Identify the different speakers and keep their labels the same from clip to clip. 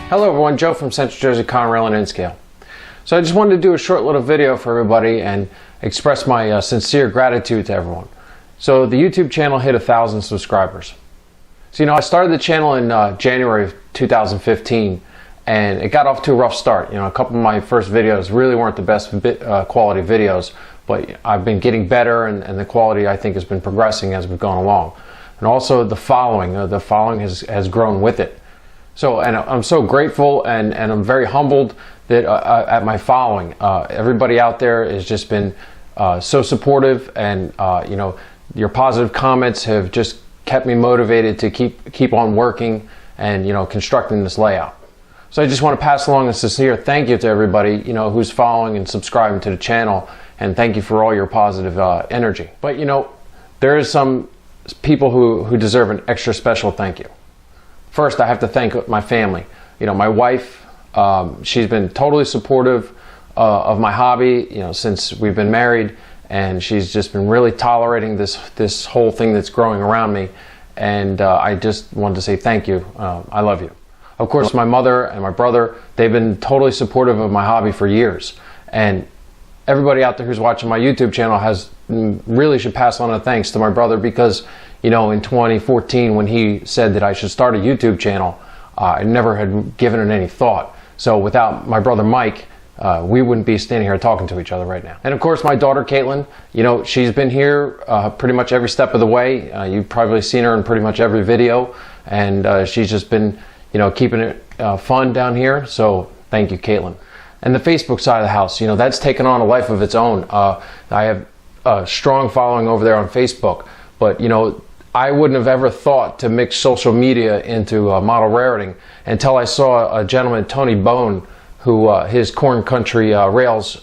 Speaker 1: Hello everyone, Joe from Central Jersey Conrail and N-Scale. So I just wanted to do a short little video for everybody and express my sincere gratitude to everyone. So the YouTube channel hit 1,000 subscribers. So I started the channel in January of 2015 and it got off to a rough start. A couple of my first videos really weren't the best quality videos, but I've been getting better and the quality I think has been progressing as we've gone along. And also the following has grown with it. So, and I'm so grateful and I'm very humbled that at my following. Everybody out there has just been so supportive, and your positive comments have just kept me motivated to keep on working and constructing this layout. So I just want to pass along a sincere thank you to everybody who's following and subscribing to the channel, and thank you for all your positive energy. But there is some people who deserve an extra special thank you. First, I have to thank my family. My wife, she's been totally supportive of my hobby, since we've been married, and she's just been really tolerating this whole thing that's growing around me. And I just wanted to say thank you. I love you. Of course, my mother and my brother, they've been totally supportive of my hobby for years. And everybody out there who's watching my YouTube channel really should pass on a thanks to my brother, because in 2014 when he said that I should start a YouTube channel, I never had given it any thought. So without my brother Mike, we wouldn't be standing here talking to each other right now. And of course my daughter Caitlin, she's been here pretty much every step of the way. You've probably seen her in pretty much every video, and she's just been keeping it fun down here. So thank you, Caitlin. And the Facebook side of the house, that's taken on a life of its own. I have a strong following over there on Facebook, but I wouldn't have ever thought to mix social media into model rareting until I saw a gentleman, Tony Bone, who his Corn Country Rails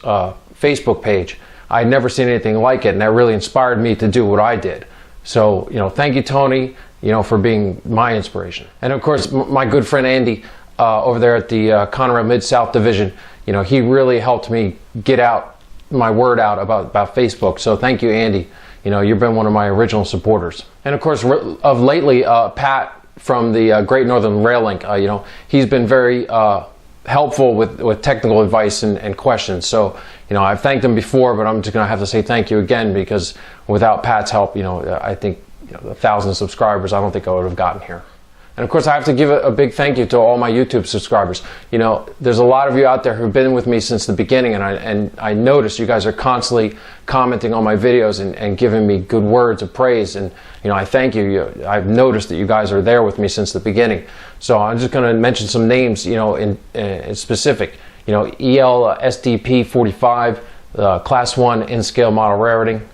Speaker 1: Facebook page. I'd never seen anything like it, and that really inspired me to do what I did. So thank you, Tony, for being my inspiration. And of course my good friend Andy over there at the Conrail Mid-South Division, he really helped me get my word out about Facebook. So thank you, Andy. You've been one of my original supporters. And of course, of lately, Pat from the Great Northern Rail Link, he's been very helpful with technical advice and questions. So, I've thanked him before, but I'm just going to have to say thank you again, because without Pat's help, I think 1,000 subscribers, I don't think I would have gotten here. And of course, I have to give a big thank you to all my YouTube subscribers. There's a lot of you out there who've been with me since the beginning, and I notice you guys are constantly commenting on my videos and giving me good words of praise. And I thank you. I've noticed that you guys are there with me since the beginning. So I'm just going to mention some names, in specific. EL SDP 45, Class 1 N-Scale Model Rareting,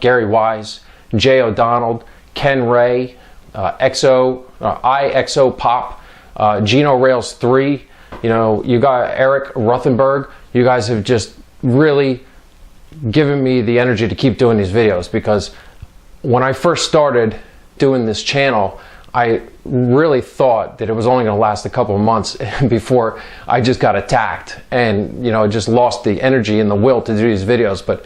Speaker 1: Gary Wise, Jay O'Donnell, Ken Ray, IXO Pop, Gino Rails 3, you got Eric Ruthenberg. You guys have just really given me the energy to keep doing these videos, because when I first started doing this channel, I really thought that it was only going to last a couple of months before I just got attacked and just lost the energy and the will to do these videos. But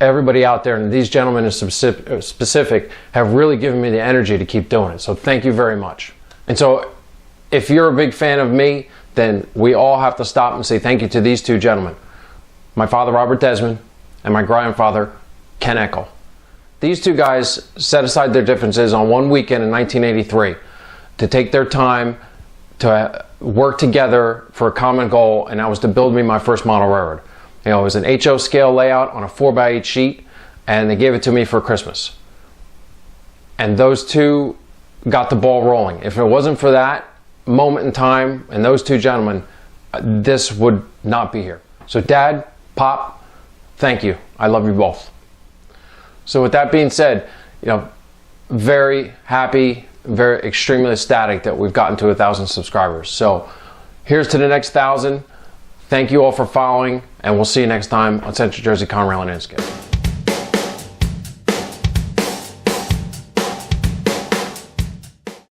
Speaker 1: everybody out there, and these gentlemen in specific, have really given me the energy to keep doing it. So thank you very much. And so if you're a big fan of me, then we all have to stop and say thank you to these two gentlemen, my father Robert Desmond and my grandfather Ken Eckel. These two guys set aside their differences on one weekend in 1983 to take their time to work together for a common goal, and that was to build me my first model railroad. It was an HO scale layout on a 4x8 sheet, and they gave it to me for Christmas. And those two got the ball rolling. If it wasn't for that moment in time and those two gentlemen, this would not be here. So Dad, Pop, thank you. I love you both. So with that being said, very happy, very extremely ecstatic that we've gotten to 1,000 subscribers. So here's to the next 1,000. Thank you all for following, and we'll see you next time on Central Jersey Conrail and N-Scale.